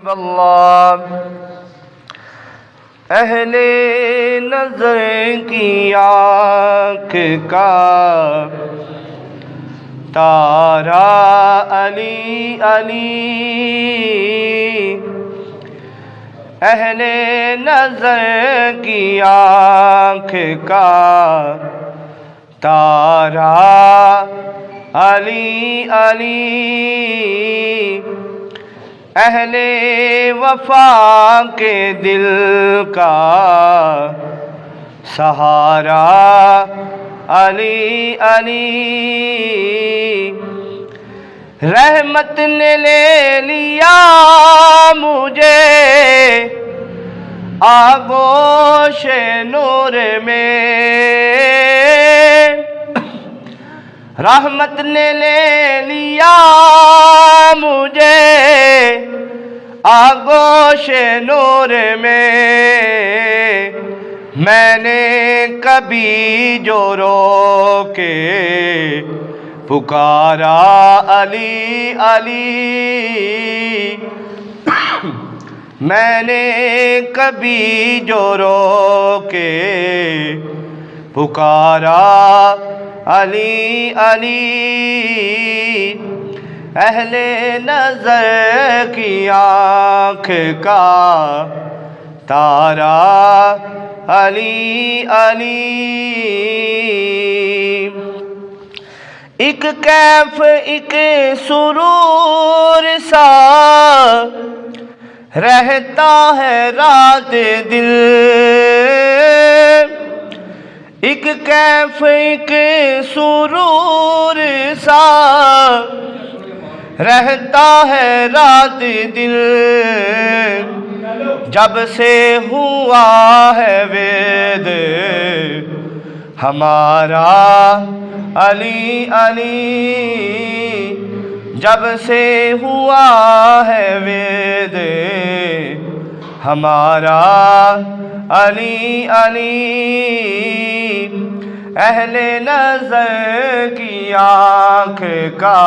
واللہ اہل نظر کی آنکھ کا تارا علی علی، اہل نظر کی آنکھ کا تارا علی علی، اہل وفا کے دل کا سہارا علی علی، رحمت نے لے لیا مجھے آغوش نور میں، رحمت نے لے لیا مجھے آغوش نور میں نے کبھی جو رو کے پکارا علی علی، میں نے کبھی جو رو کے پکارا علی علی، اہل نظر کی آنکھ کا تارا علی علی، ایک کیف ایک سرور سا رہتا ہے رات دل، ایک کیف ایک سرور سا رہتا ہے رات دل، جب سے ہوا ہے وید ہمارا علی علی، جب سے ہوا ہے وید ہمارا علی علی، اہل نظر کی آنکھ کا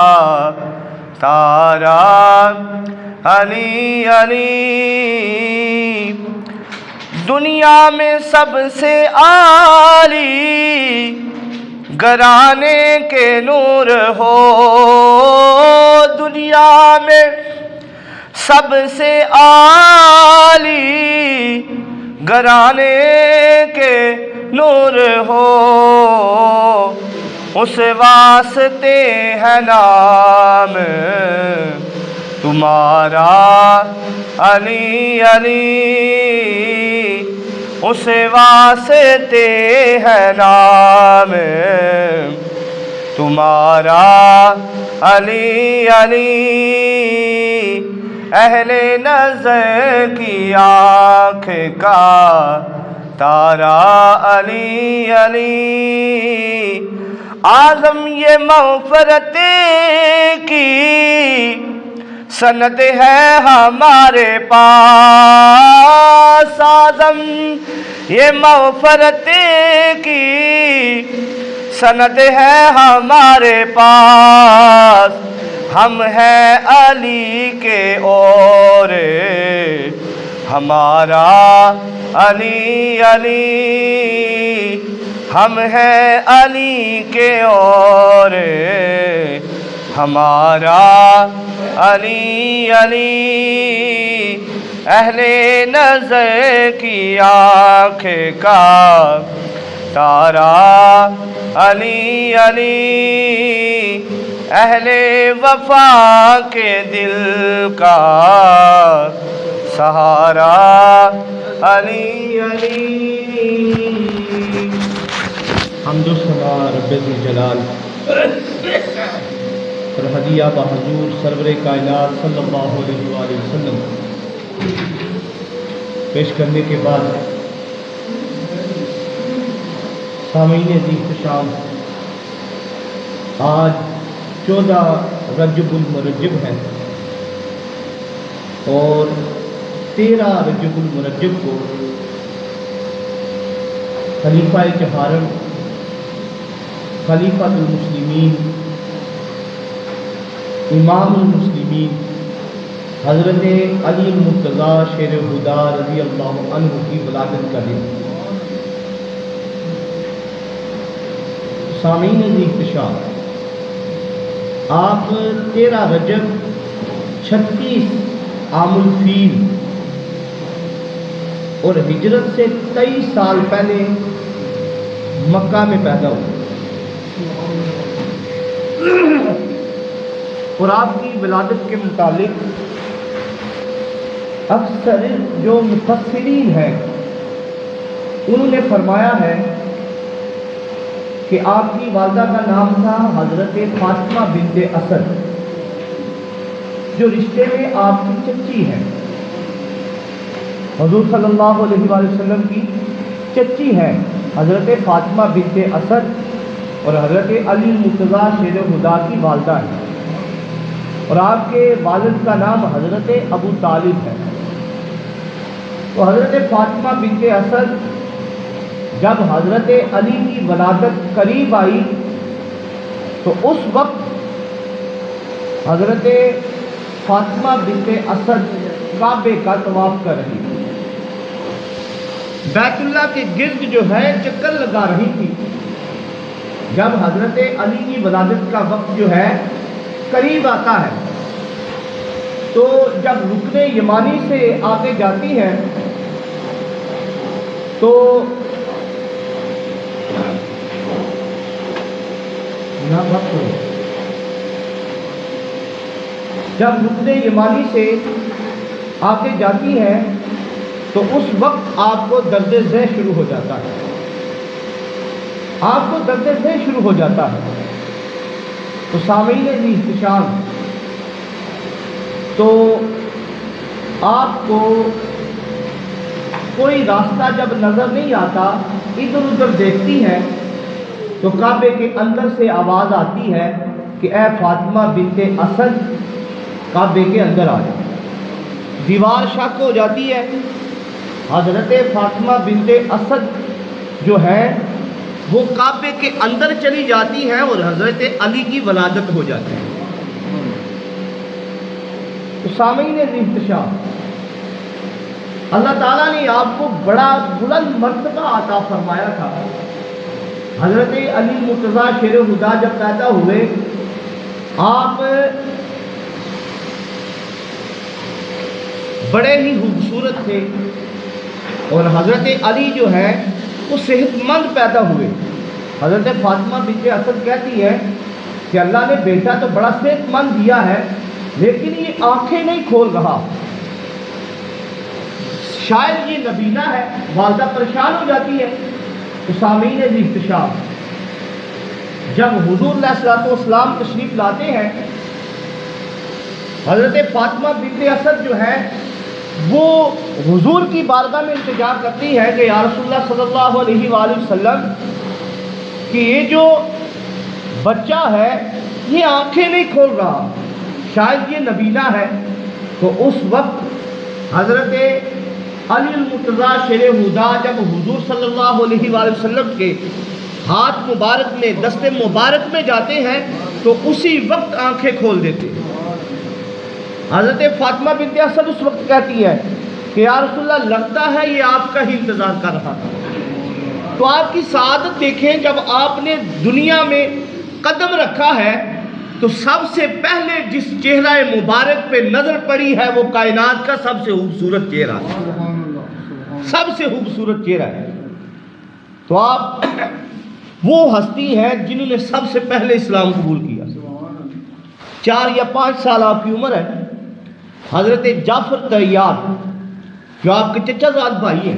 تارا علی علی، دنیا میں سب سے عالی گھرانے کے نور ہو، دنیا میں سب سے عالی گھرانے کے نور ہو، اس واسطے ہے نام تمہارا علی علی، اس واسطے ہے نام تمہارا علی علی، اہل نظر کی آنکھ کا تارا علی علی، اعظم یہ مغفرت کی سند ہے ہمارے پاس، اعظم یہ مغفرت کی سند ہے ہمارے پاس، ہم ہیں علی کے اور ہمارا علی علی، ہم ہیں علی کے اور ہمارا علی علی، اہل نظر کی آنکھ کا تارا علی علی، اہل وفا کے دل کا سہارا علی علی، حمد و ثنا رب ذوالجلال اور ہدیہ بحضور سرور کائنات صلی اللہ علیہ وآلہ وسلم پیش کرنے کے بعد سامعین عزیز شام، آج 14 رجب المرجب ہے اور 13 رجب المرجب کو خلیفہ چہارم خلیفۃ المسلمین امام المسلمین حضرت علی مرتضیٰ شیر خدا رضی اللہ عنہ کی ولادت کا دن۔ سامعین احتشام، آپ 13 رجب 36 عام الفیل اور ہجرت سے 23 سال پہلے مکہ میں پیدا ہوئے، اور آپ کی ولادت کے متعلق اکثر جو مفسرین ہیں انہوں نے فرمایا ہے کہ آپ کی والدہ کا نام تھا حضرت فاطمہ بنت اسد، جو رشتے میں آپ کی چچی ہیں، حضور صلی اللہ علیہ وآلہ وسلم کی چچی ہیں حضرت فاطمہ بنت اسد، اور حضرت علی مرتضیٰ شیر خدا کی والدہ ہیں، اور آپ کے والد کا نام حضرت ابو طالب ہے۔ تو حضرت فاطمہ بنت اسد جب حضرت علی کی ولادت قریب آئی تو اس وقت حضرت فاطمہ بنت اسد کعبے کا طواف کر رہی تھی، بیت اللہ کے گرد جو ہے چکر لگا رہی تھی۔ جب حضرت علی کی ولادت کا وقت جو ہے قریب آتا ہے تو جب رکن یمانی سے آتے جاتی ہے تو جب رکن یمانی سے آتے جاتی ہے تو اس وقت آپ کو درد ذہ شروع ہو جاتا ہے، آپ کو درد ذہ شروع ہو جاتا ہے۔ تو سامعین احتشام، تو آپ کو کوئی راستہ جب نظر نہیں آتا، ادھر ادھر دیکھتی ہے تو کعبے کے اندر سے آواز آتی ہے کہ اے فاطمہ بنت اسد کعبے کے اندر آ جائے۔ دیوار شک ہو جاتی ہے، حضرت فاطمہ بنت اسد جو ہے وہ کعبے کے اندر چلی جاتی ہے اور حضرت علی کی ولادت ہو جاتی ہے۔ تو سامعین احتشام، اللہ تعالیٰ نے آپ کو بڑا بلند مرتبہ عطا فرمایا تھا۔ حضرت علی مرتضیٰ شیر خدا جب پیدا ہوئے، آپ بڑے ہی خوبصورت تھے، اور حضرت علی جو ہے وہ صحت مند پیدا ہوئے۔ حضرت فاطمہ بنت اسد کہتی ہے کہ اللہ نے بیٹا تو بڑا صحت مند دیا ہے لیکن یہ آنکھیں نہیں کھول رہا، شاید یہ نبینا ہے۔ والدہ پریشان ہو جاتی ہے۔ تو سامعین احتشام، جب حضور علیہ الصلوۃ والسلام تشریف لاتے ہیں، حضرت فاطمہ بنت اسد جو ہے وہ حضور کی بارگاہ میں التجا کرتی ہے کہ یا رسول اللہ صلی اللہ علیہ وآلہ وسلم کہ یہ جو بچہ ہے یہ آنکھیں نہیں کھول رہا، شاید یہ نبینا ہے۔ تو اس وقت حضرت علی المرتضیٰ شیر خدا جب حضور صلی اللہ علیہ وآلہ وسلم کے ہاتھ مبارک میں دست مبارک میں جاتے ہیں تو اسی وقت آنکھیں کھول دیتے ہیں۔ حضرت فاطمہ بنت اسد اس وقت کہتی ہے کہ یا رسول اللہ لگتا ہے یہ آپ کا ہی انتظار کر رہا تھا۔ تو آپ کی سعادت دیکھیں، جب آپ نے دنیا میں قدم رکھا ہے تو سب سے پہلے جس چہرہ مبارک پہ نظر پڑی ہے وہ کائنات کا سب سے خوبصورت چہرہ ہے، سب سے خوبصورت چہرہ ہے۔ تو آپ وہ ہستی ہیں جنہوں نے سب سے پہلے اسلام قبول کیا۔ 4 یا 5 سال آپ کی عمر ہے۔ حضرت جعفر طیار جو آپ کے چچا زاد بھائی ہیں،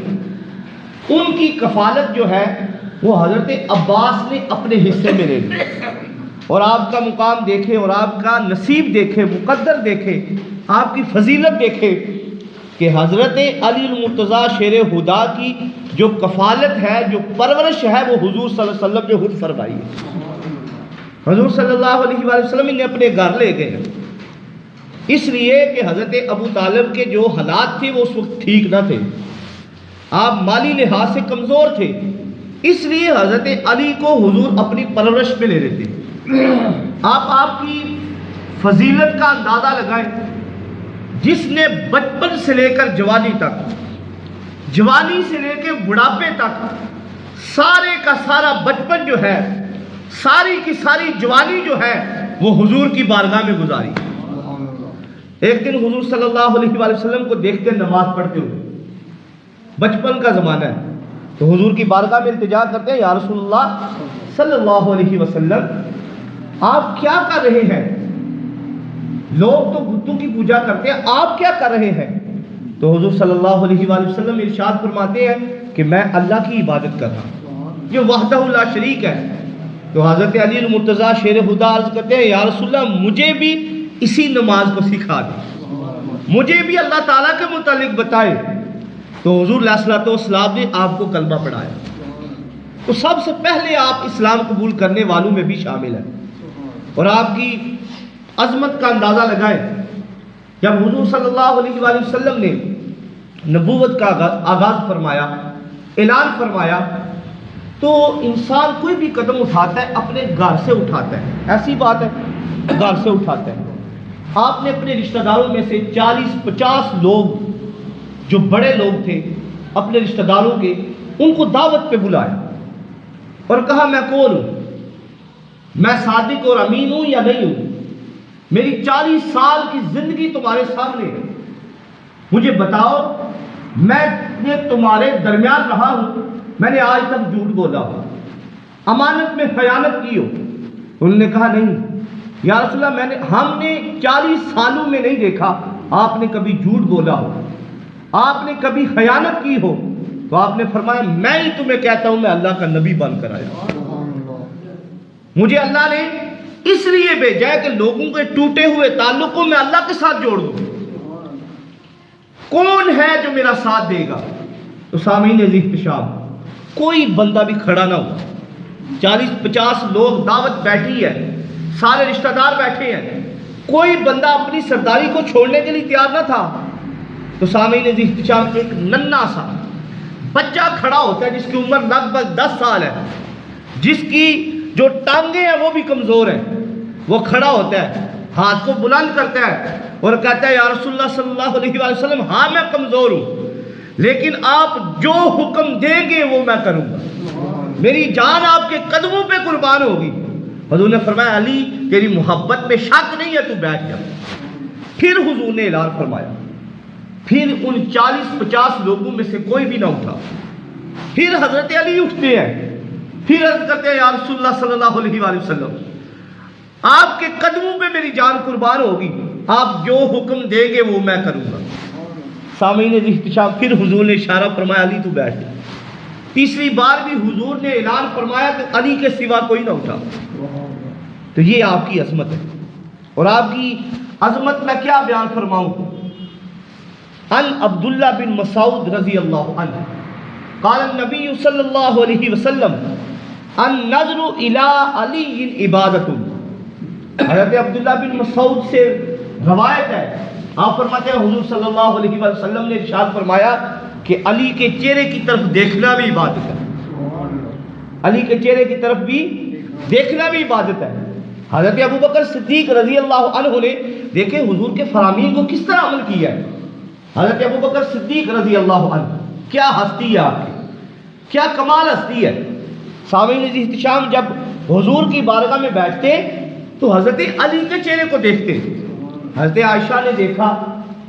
ان کی کفالت جو ہے وہ حضرت عباس نے اپنے حصے میں لے لی، اور آپ کا مقام دیکھیں اور آپ کا نصیب دیکھیں، مقدر دیکھیں، آپ کی فضیلت دیکھیں کہ حضرت علی المرتضیٰ شیر خدا کی جو کفالت ہے، جو پرورش ہے، وہ حضور صلی اللہ علیہ وسلم نے خود فرمائی ہے۔ حضور صلی اللہ علیہ وآلہ وسلم انہیں اپنے گھر لے گئے ہیں، اس لیے کہ حضرت ابو طالب کے جو حالات تھے وہ اس وقت ٹھیک نہ تھے، آپ مالی لحاظ سے کمزور تھے، اس لیے حضرت علی کو حضور اپنی پرورش میں لے لیتے ہیں۔ آپ کی فضیلت کا اندازہ لگائیں، جس نے بچپن سے لے کر جوانی تک، جوانی سے لے کے بڑھاپے تک، سارے کا سارا بچپن جو ہے، ساری کی ساری جوانی جو ہے وہ حضور کی بارگاہ میں گزاری۔ ایک دن حضور صلی اللہ علیہ وآلہ وسلم کو دیکھتے نماز پڑھتے ہوئے، بچپن کا زمانہ ہے، تو حضور کی بارگاہ میں التجا کرتے ہیں، یا رسول اللہ صلی اللہ علیہ وسلم آپ کیا کر رہے ہیں؟ لوگ تو بتوں کی پوجا کرتے ہیں، آپ کیا کر رہے ہیں؟ تو حضور صلی اللہ علیہ وآلہ وسلم ارشاد فرماتے ہیں کہ میں اللہ کی عبادت کر رہا ہوں، یہ وحدہ لا شریک ہے۔ تو حضرت علی المرتضیٰ شیر خدا عرض کرتے ہیں، یا رسول اللہ مجھے بھی اسی نماز کو سکھا دیں، مجھے بھی اللہ تعالیٰ کے متعلق بتائے۔ تو حضور علیہ الصلوۃ والسلام نے آپ کو کلمہ پڑھایا، تو سب سے پہلے آپ اسلام قبول کرنے والوں میں بھی شامل ہیں، اور آپ کی عظمت کا اندازہ لگائیں، جب حضور صلی اللہ علیہ وآلہ وسلم نے نبوت کا آغاز فرمایا، اعلان فرمایا، تو انسان کوئی بھی قدم اٹھاتا ہے اپنے گھر سے اٹھاتا ہے، ایسی بات ہے، گھر سے اٹھاتا ہے۔ آپ نے اپنے رشتہ داروں میں سے 40-50 لوگ جو بڑے لوگ تھے اپنے رشتہ داروں کے، ان کو دعوت پہ بلایا اور کہا میں کون ہوں، میں صادق اور امین ہوں یا نہیں ہوں، میری 40 سال کی زندگی تمہارے سامنے ہے، مجھے بتاؤ، میں نے تمہارے درمیان رہا ہوں، میں نے آج تک جھوٹ بولا ہوں، امانت میں خیانت کی ہو؟ انہوں نے کہا نہیں یا رسول اللہ، ہم نے 40 سالوں میں نہیں دیکھا آپ نے کبھی جھوٹ بولا ہو، آپ نے کبھی خیانت کی ہو۔ تو آپ نے فرمایا میں ہی تمہیں کہتا ہوں، میں اللہ کا نبی بن کر آیا، مجھے اللہ نے اس لیے بھیجا ہے کہ لوگوں کے ٹوٹے ہوئے تعلق کو میں اللہ کے ساتھ جوڑ دوں۔ کون ہے جو میرا ساتھ دے گا؟ تو سامعین احتشام، کوئی بندہ بھی کھڑا نہ ہوا، 40-50 لوگ دعوت بیٹھی ہے، سارے رشتہ دار بیٹھے ہیں، کوئی بندہ اپنی سرداری کو چھوڑنے کے لیے تیار نہ تھا۔ تو سامعین احتشام، ایک ننھا سا بچہ کھڑا ہوتا ہے جس کی عمر لگ بھگ 10 سال ہے، جس کی جو ٹانگیں ہیں وہ بھی کمزور ہیں، وہ کھڑا ہوتا ہے، ہاتھ کو بلند کرتا ہے اور کہتا ہے یا رسول اللہ صلی اللہ علیہ وآلہ وسلم، ہاں میں کمزور ہوں، لیکن آپ جو حکم دیں گے وہ میں کروں گا، میری جان آپ کے قدموں پہ قربان ہوگی۔ حضور نے فرمایا علی تیری محبت میں شک نہیں ہے، تو بیٹھ جا۔ پھر حضور نے اعلان فرمایا، پھر ان 40-50 لوگوں میں سے کوئی بھی نہ اٹھا۔ پھر حضرت علی اٹھتے ہیں، پھر عرض کرتے ہیں یا رسول اللہ صلی اللہ علیہ وآلہ وسلم، آپ کے قدموں پہ میری جان قربان ہوگی، آپ جو حکم دیں گے وہ میں کروں گا۔ سامعین احتشام، پھر حضور نے اشارہ فرمایا علی تو بیٹھ جا۔ تیسری بار بھی حضور نے اعلان فرمایا تو علی کے سوا کوئی نہ اٹھا۔ تو یہ آپ کی عظمت ہے، اور آپ کی عظمت میں کیا بیان فرماؤں۔ ان عبداللہ بن مسعود رضی اللہ عنہ قال النبی صلی اللہ علیہ وسلم النظر الی علی عبادت۔ حضرت عبداللہ بن مسعود سے روایت ہے، آپ فرماتے ہیں حضور صلی اللہ علیہ وآلہ وسلم نے ارشاد فرمایا کہ علی کے چہرے کی طرف دیکھنا بھی عبادت ہے، علی کے چہرے کی طرف بھی دیکھنا بھی عبادت ہے۔ حضرت ابوبکر صدیق رضی اللہ عنہ نے دیکھیں حضور کے فرامین کو کس طرح عمل کیا ہے۔ حضرت ابوبکر صدیق رضی اللہ عنہ کیا ہستی ہے، آپ کی کیا کمال ہستی ہے۔ سامعین احتشام، جب حضور کی بارگاہ میں بیٹھتے تو حضرت علی کے چہرے کو دیکھتے۔ حضرت عائشہ نے دیکھا،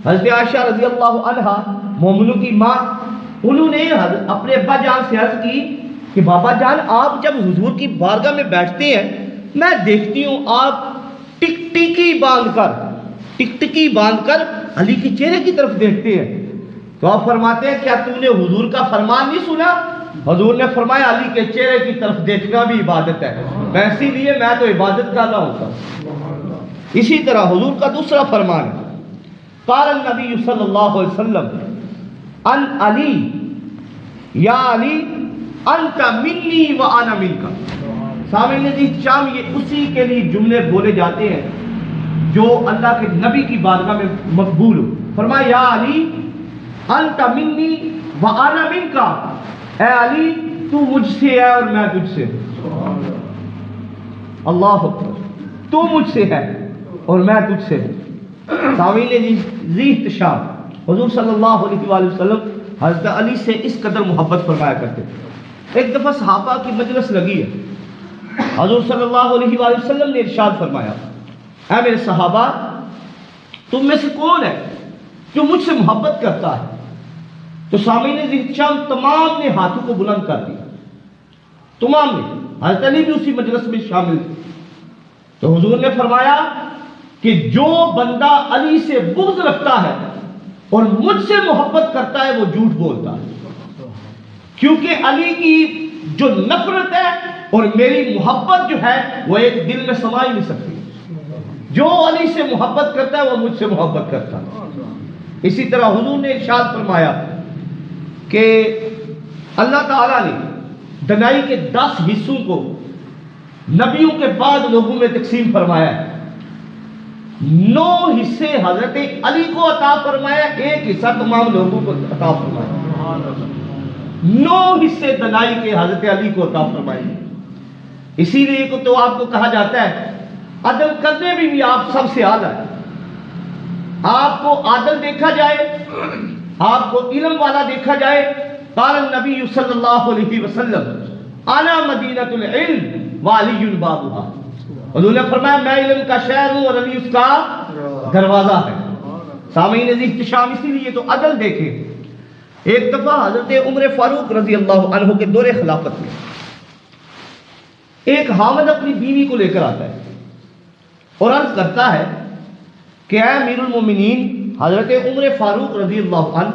حضرت عائشہ رضی اللہ عنہا مومنوں کی ماں، انہوں نے اپنے ابا جان سے عرض کی کہ بابا جان آپ جب حضور کی بارگاہ میں بیٹھتے ہیں میں دیکھتی ہوں آپ ٹکٹکی باندھ کر علی کے چہرے کی طرف دیکھتے ہیں۔ تو آپ فرماتے ہیں کیا تو نے حضور کا فرمان نہیں سنا؟ حضور نے فرمایا علی کے چہرے کی طرف دیکھنا بھی عبادت ہے، اسی لیے میں تو عبادت کا نہ ہوتا ہوں۔ اسی طرح حضور کا دوسرا فرمان ہے، قال النبی صلی اللہ علیہ وسلم ان علی یا علی انت منی وانا منک۔ سامعین احتشام، یہ اسی کے لیے جملے بولے جاتے ہیں جو اللہ کے نبی کی بارگاہ میں مقبول ہو۔ فرمایا یا علی انت منی وانا منک، اے علی تو مجھ سے ہے اور میں تجھ سے۔ اللہ اکبر، تو مجھ سے ہے اور میں تجھ سے۔ سامعین ذی احتشام، حضور صلی اللہ علیہ وآلہ وسلم حضرت علی سے اس قدر محبت فرمایا کرتے تھے۔ ایک دفعہ صحابہ کی مجلس لگی ہے، حضور صلی اللہ علیہ وآلہ وسلم نے ارشاد فرمایا، اے میرے صحابہ، تم میں سے کون ہے جو مجھ سے محبت کرتا ہے؟ تو سامعین ذی احتشام تمام نے ہاتھوں کو بلند کر دیا، تمام نے، حضرت علی بھی اسی مجلس میں شامل تھے۔ تو حضور نے فرمایا کہ جو بندہ علی سے بغض رکھتا ہے اور مجھ سے محبت کرتا ہے وہ جھوٹ بولتا ہے، کیونکہ علی کی جو نفرت ہے اور میری محبت جو ہے وہ ایک دل میں سما ہی نہیں سکتی۔ جو علی سے محبت کرتا ہے وہ مجھ سے محبت کرتا ہے۔ اسی طرح حضور نے ارشاد فرمایا کہ اللہ تعالیٰ نے دنائی کے 10 حصوں کو نبیوں کے بعد لوگوں میں تقسیم فرمایا ہے۔ 9 حصے حضرت علی کو عطا فرمایا، 1 حصہ تمام لوگوں کو عطا فرمایا۔ 9 حصے دنائی کے حضرت علی کو عطا فرمائے۔ اسی لیے کو تو آپ کو کہا جاتا ہے عدل کرنے میں بھی آپ سب سے اعلیٰ ہے۔ آپ کو عادل دیکھا جائے، آپ کو علم والا دیکھا جائے، قال النبی صلی اللہ علیہ وسلم انا مدینۃ العلم وعلی بابها، حضور نے فرمایا میں علم کا شہر ہوں اور علی اس کا دروازہ ہے۔ سامعین ذی احتشام، اسی لیے تو عدل دیکھیں۔ ایک دفعہ حضرت عمر فاروق رضی اللہ عنہ کے دور خلافت میں ایک حامد اپنی بیوی کو لے کر آتا ہے اور عرض کرتا ہے کہ اے امیر المومنین حضرت عمر فاروق رضی اللہ عنہ،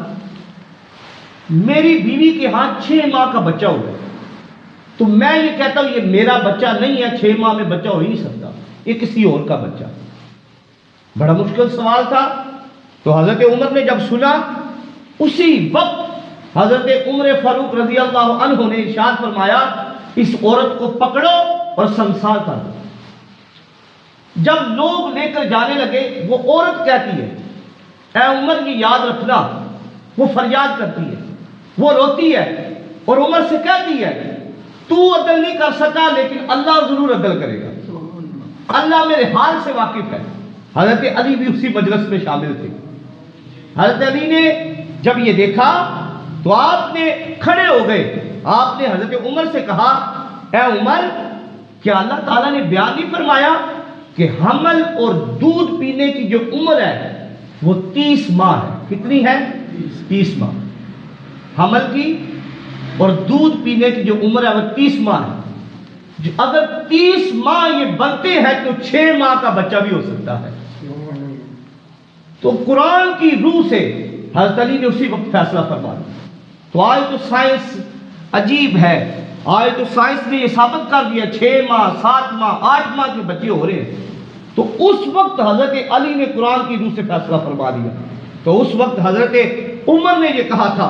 میری بیوی کے ہاتھ 6 ماہ کا بچہ ہوا ہے، تو میں یہ کہتا ہوں یہ میرا بچہ نہیں ہے، 6 ماہ میں بچہ ہو ہی نہیں سکتا، یہ کسی اور کا بچہ۔ بڑا مشکل سوال تھا۔ تو حضرت عمر نے جب سنا، اسی وقت حضرت عمر فاروق رضی اللہ عنہ نے ارشاد فرمایا اس عورت کو پکڑو اور سنسار کر دو۔ جب لوگ لے کر جانے لگے، وہ عورت کہتی ہے اے عمر یہ یاد رکھنا، وہ فریاد کرتی ہے، وہ روتی ہے اور عمر سے کہتی ہے تو عدل نہیں کر سکا لیکن اللہ ضرور عدل کرے گا، اللہ میرے حال سے واقف ہے۔ حضرت علی بھی اسی مجلس میں شامل تھے۔ حضرت علی نے جب یہ دیکھا تو آپ نے کھڑے ہو گئے، آپ نے حضرت عمر سے کہا اے عمر، کیا اللہ تعالیٰ نے بیان نہیں فرمایا کہ حمل اور دودھ پینے کی جو عمر ہے وہ 30 ماہ ہے؟ کتنی ہے؟ 30 ماہ حمل کی، اور دودھ پینے کی جو عمر ہے وہ 30 ماہ ہے۔ اگر 30 ماہ یہ بنتے ہیں تو 6 ماہ کا بچہ بھی ہو سکتا ہے۔ تو قرآن کی روح سے حضرت علی نے اسی وقت فیصلہ فرما دیا۔ تو آج تو سائنس عجیب ہے، آج تو سائنس نے یہ ثابت کر دیا 6 ماہ 7 ماہ 8 ماہ کے بچے ہو رہے ہیں۔ تو اس وقت حضرت علی نے قرآن کی روح سے فیصلہ فرما دیا۔ تو اس وقت حضرت عمر نے یہ کہا تھا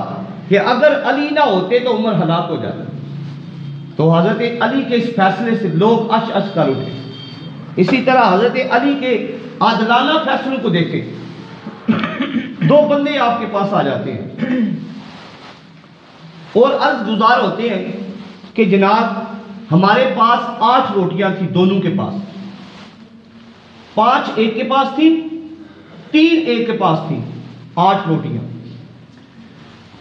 کہ اگر علی نہ ہوتے تو عمر ہلاک ہو جاتا۔ تو حضرت علی کے اس فیصلے سے لوگ اش اش کر اٹھے۔ اسی طرح حضرت علی کے عادلانہ فیصلوں کو دیکھیں۔ 2 بندے آپ کے پاس آ جاتے ہیں اور عرض گزار ہوتے ہیں کہ جناب ہمارے پاس 8 روٹیاں تھیں دونوں کے پاس، 5 ایک کے پاس تھی، 3 ایک کے پاس تھی، 8 روٹیاں۔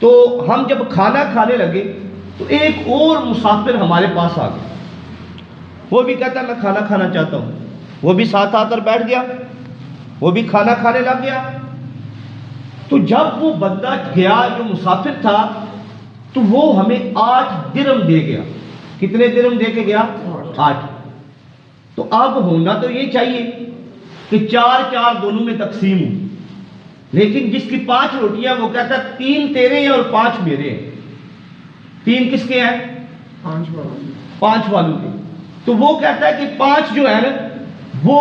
تو ہم جب کھانا کھانے لگے تو ایک اور مسافر ہمارے پاس آ گیا، وہ بھی کہتا ہے میں کھانا کھانا چاہتا ہوں، وہ بھی ساتھ آ کر بیٹھ گیا، وہ بھی کھانا کھانے لگ گیا۔ تو جب وہ بندہ گیا جو مسافر تھا تو وہ ہمیں 8 درم دے گیا۔ کتنے درم دے کے گیا؟ 8۔ تو اب ہونا تو یہ چاہیے کہ 4 دونوں میں تقسیم ہو، لیکن جس کی 5 روٹیاں وہ کہتا ہے 3 تیرے ہیں اور 5 میرے ہیں۔ 3 کس کے ہیں؟ 5 والوں کے۔ تو وہ کہتا ہے کہ 5 جو ہے نا وہ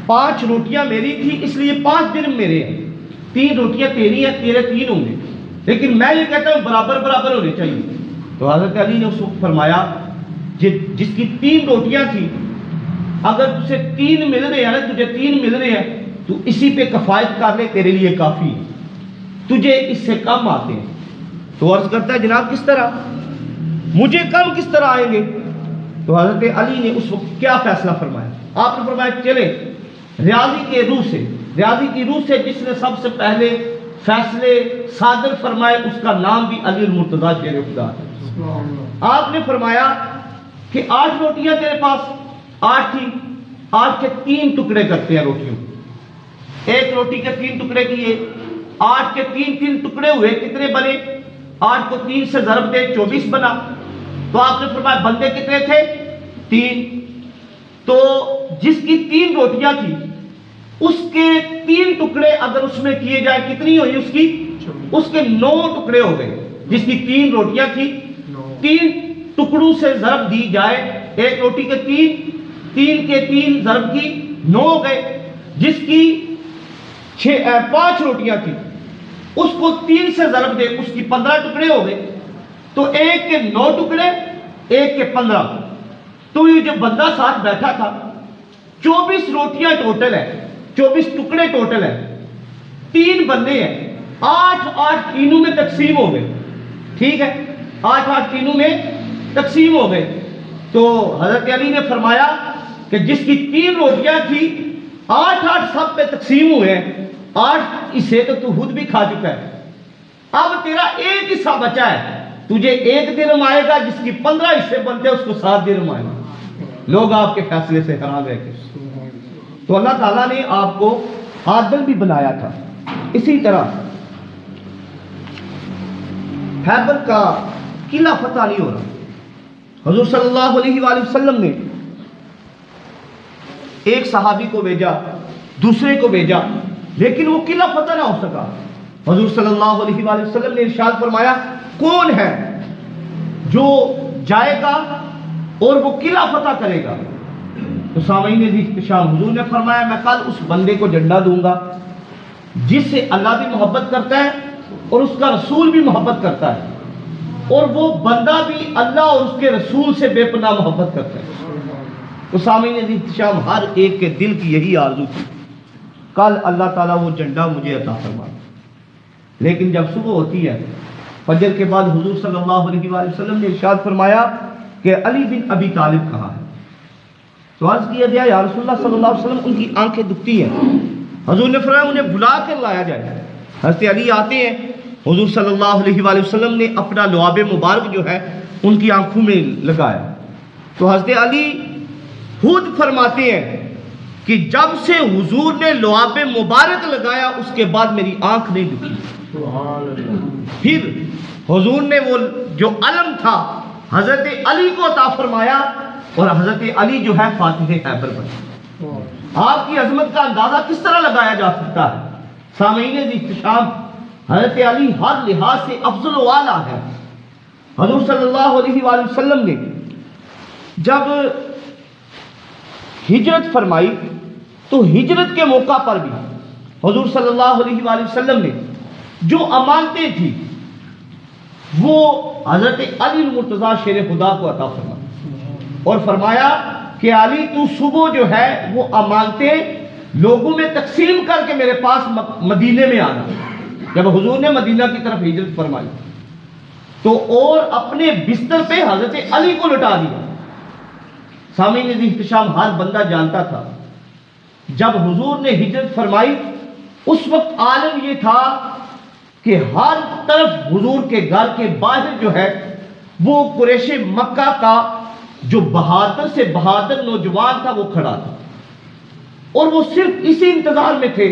5 روٹیاں میری تھی اس لیے 5 درم میرے ہیں، 3 روٹیاں تیری ہیں، تیرے 3 ہوں گے، لیکن میں یہ کہتا ہوں برابر برابر ہونے چاہیے۔ تو حضرت علی نے اس وقت فرمایا جس کی 3 روٹیاں تھیں، اگر تجھے 3 مل رہے ہیں نا، تجھے 3 مل رہے ہیں تو اسی پہ کفایت کر لے، تیرے لیے کافی ہے، تجھے اس سے کم آتے ہیں۔ تو عرض کرتا ہے جناب کس طرح مجھے کم کس طرح آئیں گے؟ تو حضرت علی نے اس وقت کیا فیصلہ فرمایا؟ آپ نے فرمایا چلے ریاضی کے روح سے ریاضی کی روح سے جس نے سب سے پہلے فیصلے صادر فرمائے اس کا نام بھی علی المرتضیٰ شیر خدا ہے۔ آپ نے فرمایا کہ 8 روٹیاں تیرے پاس 8 تھی، 8 کے 3 ٹکڑے کرتے ہیں روٹیوں، ایک روٹی کے 3 ٹکڑے کیے، 8 کے 3 ٹکڑے ہوئے، کتنے بنے؟ 8 کو 3 سے ضرب دے 24 بنا۔ تو آپ نے فرمایا بندے کتنے تھے؟ 3۔ تو جس کی 3 روٹیاں تھی اس کے 3 ٹکڑے اگر اس میں کیے جائے کتنی ہوئی اس کی؟ اس کے 9 ٹکڑے ہو گئے۔ جس کی 3 روٹیاں تھی 3 ٹکڑوں سے ضرب دی جائے، ایک روٹی کے 3 کے 3 ضرب کی 9 ہو گئے۔ جس کی 5 روٹیاں تھی اس کو 3 سے ضرب دے، اس کی 15 ٹکڑے ہو گئے۔ تو ایک کے 9 ٹکڑے، ایک کے 15۔ تو یہ جو بندہ ساتھ بیٹھا تھا 24 روٹیاں ٹوٹل ہے، 24 ٹکڑے ٹوٹل ہے، 3 بندے ہیں، 8 تینوں میں تقسیم ہو گئے، ٹھیک ہے، 8 تینوں میں تقسیم ہو گئے۔ تو حضرت علی نے فرمایا کہ جس کی 3 روٹیاں تھی 8 سب پہ تقسیم ہوئے ہیں، 8 حصے تو خود بھی کھا چکا ہے، اب تیرا ایک حصہ بچا ہے، تجھے 1 درہم آئے گا، جس کی 15 حصے بنتے ہیں اس کو 7 درہم آئے گا۔ لوگ آپ کے فیصلے سے حیران رہ گئے۔ تو اللہ تعالیٰ نے آپ کو عادل بھی بنایا تھا۔ اسی طرح خیبر کا قلعہ فتح نہیں ہو رہا، حضور صلی اللہ علیہ وآلہ وسلم نے ایک صحابی کو بھیجا، دوسرے کو بھیجا، لیکن وہ قلعہ فتح نہ ہو سکا۔ حضور صلی اللہ علیہ وآلہ وسلم نے ارشاد فرمایا کون ہے جو جائے گا اور وہ قلعہ فتح کرے گا؟ تو سامعین احتشام، حضور نے فرمایا میں کل اس بندے کو جھنڈا دوں گا جس سے اللہ بھی محبت کرتا ہے اور اس کا رسول بھی محبت کرتا ہے، اور وہ بندہ بھی اللہ اور اس کے رسول سے بے پناہ محبت کرتا ہے۔ تو سامعین احتشام، ہر ایک کے دل کی یہی آرزو تھی کل اللہ تعالیٰ وہ جھنڈا مجھے عطا فرمائے۔ لیکن جب صبح ہوتی ہے فجر کے بعد حضور صلی اللہ علیہ وآلہ وسلم نے ارشاد فرمایا کہ علی بن ابی طالب کہاں ہے؟ تو عرض کیا گیا یا رسول اللہ صلی اللہ علیہ وسلم ان کی آنکھیں دکھتی ہیں۔ حضور نے فرمایا انہیں بلا کر لایا جائے۔ حضرت علی آتے ہیں، حضور صلی اللہ علیہ وآلہ وسلم نے اپنا لعاب مبارک جو ہے ان کی آنکھوں میں لگایا۔ تو حضرت علی خود فرماتے ہیں کہ جب سے حضور نے لعاب مبارک لگایا اس کے بعد میری آنکھ نہیں دکھی۔ پھر حضور نے وہ جو علم تھا حضرت علی کو عطا فرمایا اور حضرت علی جو ہے فاتح خیبر بنے۔ آپ کی عظمت کا اندازہ کس طرح لگایا جا سکتا ہے؟ سامعین احتشام، حضرت علی ہر لحاظ سے افضل و اعلیٰ ہے۔ حضور صلی اللہ علیہ وآلہ وسلم نے جب ہجرت فرمائی تو ہجرت کے موقع پر بھی حضور صلی اللہ علیہ وآلہ وسلم نے جو امانتیں تھی وہ حضرت علی المرتضیٰ شیر خدا کو عطا فرمائی اور فرمایا کہ علی تو صبح جو ہے وہ امانتیں لوگوں میں تقسیم کر کے میرے پاس مدینے میں آنا۔ جب حضور نے مدینہ کی طرف ہجرت فرمائی تو اور اپنے بستر پہ حضرت علی کو لٹا دیا۔ سامعین احتشام، ہر بندہ جانتا تھا جب حضور نے ہجرت فرمائی اس وقت عالم یہ تھا کہ ہر طرف حضور کے گھر کے باہر جو ہے وہ قریش مکہ کا جو بہادر سے بہادر نوجوان تھا وہ کھڑا تھا، اور وہ صرف اسی انتظار میں تھے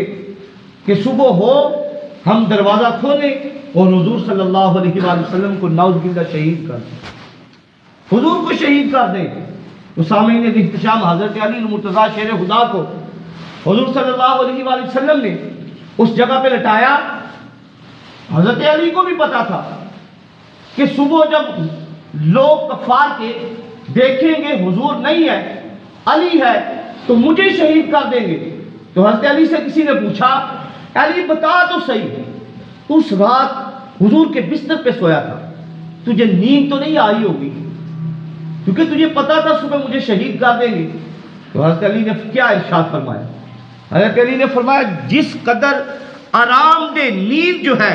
کہ صبح ہو ہم دروازہ کھولیں اور حضور صلی اللہ علیہ وآلہ وسلم کو نعوذ باللہ شہید کر دیں، حضور کو شہید کر دیں۔ تو سامعین احتشام، حضرت علی المرتضیٰ شیر خدا کو حضور صلی اللہ علیہ وآلہ وسلم نے اس جگہ پہ لٹایا۔ حضرت علی کو بھی پتا تھا کہ صبح جب لوگ کفار کے دیکھیں گے حضور نہیں ہے علی ہے تو مجھے شہید کر دیں گے۔ تو حضرت علی سے کسی نے پوچھا علی بتا تو صحیح، اس رات حضور کے بستر پہ سویا تھا، تجھے نیند تو نہیں آئی ہوگی کیونکہ تجھے پتا تھا صبح مجھے شہید کر دیں گے۔ تو حضرت علی نے کیا ارشاد فرمایا؟ حضرت علی نے فرمایا جس قدر آرام دہ نیند جو ہے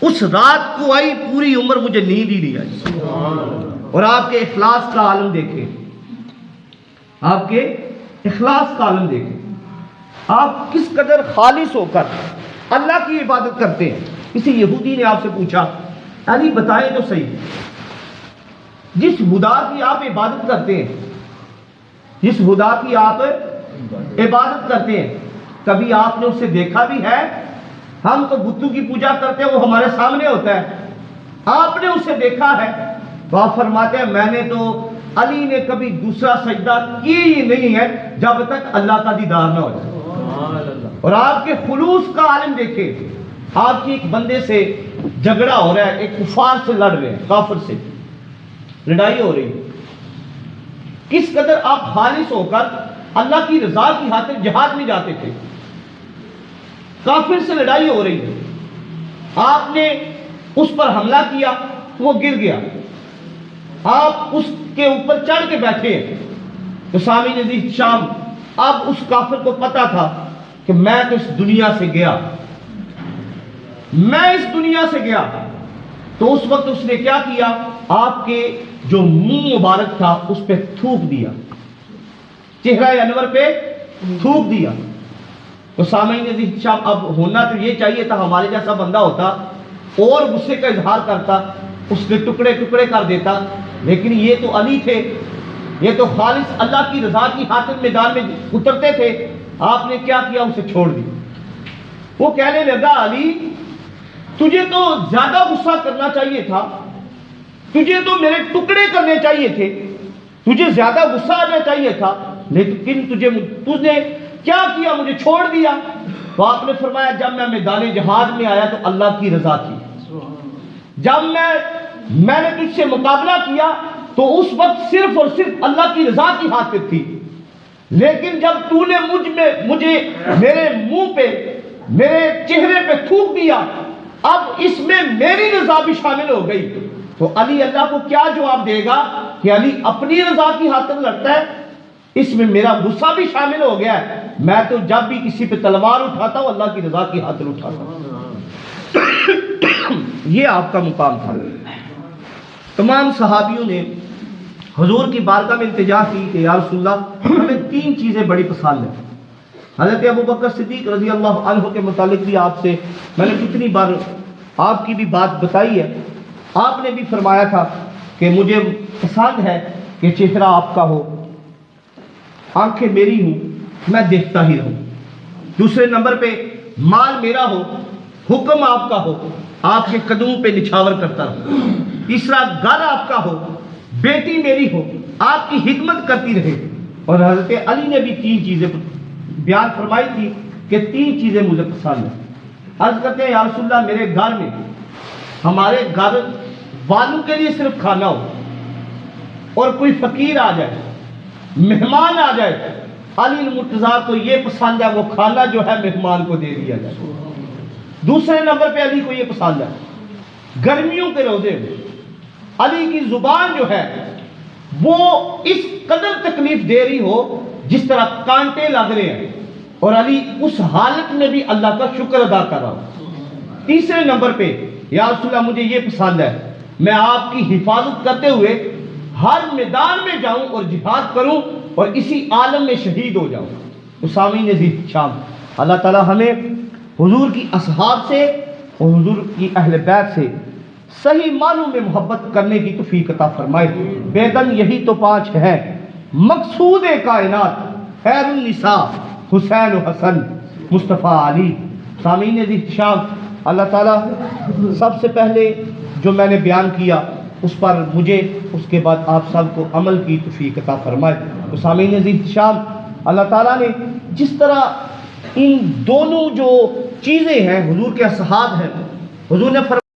اس رات کو آئی پوری عمر مجھے نیند ہی نہیں آئی۔ اور آپ کے اخلاص کا عالم دیکھیں، آپ کے اخلاص کا عالم دیکھیں۔ آپ کس قدر خالص ہو کر اللہ کی عبادت کرتے ہیں۔ کسی یہودی نے آپ سے پوچھا علی بتائیں تو صحیح، جس خدا کی آپ عبادت کرتے ہیں، جس خدا کی آپ عبادت کرتے ہیں، کبھی آپ نے اسے دیکھا بھی ہے؟ ہم تو بتوں کی پوجا کرتے ہیں، وہ ہمارے سامنے ہوتا ہے، آپ نے اسے دیکھا ہے؟ تو آپ فرماتے ہیں میں نے تو علی نے کبھی دوسرا سجدہ کی ہی نہیں ہے جب تک اللہ کا دیدار نہ ہو جائے۔ اور آپ کے خلوص کا عالم دیکھیں، آپ کی ایک بندے سے جھگڑا ہو رہا ہے، ایک کفار سے لڑ رہے ہیں، کافر سے لڑائی ہو رہی ہے، کس قدر آپ خالص ہو کر اللہ کی رضا کی خاطر جہاد میں جاتے تھے۔ کافر سے لڑائی ہو رہی ہے، آپ نے اس پر حملہ کیا، وہ گر گیا، آپ اس کے اوپر چڑھ کے بیٹھے ہیں۔ تو سامعین عزیز شام، اب اس کافر کو پتا تھا کہ میں تو اس دنیا سے گیا، میں اس دنیا سے گیا۔ تو اس وقت اس نے کیا کیا؟ آپ کے جو منہ مبارک تھا اس پہ تھوک دیا، چہرہ انور پہ تھوک دیا۔ تو سامعین عزیز شام، اب ہونا تو یہ چاہیے تھا ہمارے جیسا بندہ ہوتا اور غصے کا اظہار کرتا، اس کے ٹکڑے ٹکڑے کر دیتا، لیکن یہ تو علی تھے، یہ تو خالص اللہ کی رضا کی خاطر میدان میں اترتے تھے۔ آپ نے کیا کیا؟ اسے چھوڑ دی۔ وہ کہنے لگا علی تجھے تو زیادہ غصہ کرنا چاہیے تھا، تجھے تو میرے ٹکڑے کرنے چاہیے تھے، تجھے زیادہ غصہ آنا چاہیے تھا، لیکن تجھے کیا کیا؟ مجھے چھوڑ دیا۔ تو آپ نے فرمایا جب میں میدان جہاد میں آیا تو اللہ کی رضا تھی، جب میں نے تجھ سے مقابلہ کیا تو اس وقت صرف اور صرف اللہ کی رضا کی خاطر تھی، لیکن جب تو نے مجھے میرے منہ پہ، میرے چہرے پہ تھوک دیا، اب اس میں میری رضا بھی شامل ہو گئی۔ تو علی اللہ کو کیا جواب دے گا کہ علی اپنی رضا کی خاطر لڑتا ہے، اس میں میرا غصہ بھی شامل ہو گیا ہے، میں تو جب بھی کسی پہ تلوار اٹھاتا ہوں اللہ کی رضا کی خاطر اٹھاتا ہوں۔ یہ آپ کا مقام تھا۔ تمام صحابیوں نے حضور کی بارگاہ میں التجا کی کہ یا رسول اللہ ہمیں 3 چیزیں بڑی پسند ہیں۔ حضرت ابوبکر صدیق رضی اللہ عنہ کے متعلق بھی آپ سے میں نے کتنی بار آپ کی بھی بات بتائی ہے، آپ نے بھی فرمایا تھا کہ مجھے پسند ہے کہ چہرہ آپ کا ہو، آنکھیں میری ہوں، میں دیکھتا ہی رہوں۔ دوسرے نمبر پہ مال میرا ہو، حکم آپ کا ہو، آپ کے قدموں پہ نچھاور کرتا رہوں۔ تیسرا گھر آپ کا ہو، بیٹی میری ہو، آپ کی خدمت کرتی رہے۔ اور حضرت علی نے بھی 3 چیزیں بیان فرمائی تھی کہ 3 چیزیں مجھے پسند ہیں۔ عرض کرتے ہیں یا رسول اللہ میرے گھر میں، ہمارے گھر والوں کے لیے صرف کھانا ہو، اور کوئی فقیر آ جائے، مہمان آ جائے، علی المرتضیٰ کو یہ پسند ہے وہ کھانا جو ہے مہمان کو دے دیا جائے۔ دوسرے نمبر پہ علی کو یہ پسند ہے گرمیوں کے روزے میں علی کی زبان جو ہے وہ اس قدر تکلیف دے رہی ہو جس طرح کانٹے لگ رہے ہیں، اور علی اس حالت میں بھی اللہ کا شکر ادا کر رہا ہوں۔ تیسرے نمبر پہ یا رسول اللہ مجھے یہ پسند ہے میں آپ کی حفاظت کرتے ہوئے ہر میدان میں جاؤں اور جہاد کروں اور اسی عالم میں شہید ہو جاؤں۔ تو سامعین عزیز شام، اللہ تعالی ہمیں حضور کی اصحاب سے اور حضور کی اہل بیت سے صحیح معنوں میں محبت کرنے کی توفیق عطا فرمائے۔ بیدن یہی تو 5 ہیں، مقصود کائنات، خیر النساء، حسین و حسن، مصطفیٰ علی۔ سامعین عزیز شام، اللہ تعالیٰ سب سے پہلے جو میں نے بیان کیا اس پر مجھے، اس کے بعد آپ سب کو عمل کی توفیق عطا فرمائے۔ تو سامعین عزیز شام، اللہ تعالیٰ نے جس طرح ان دونوں جو چیزیں ہیں حضور کے اصحاب ہیں، حضور نے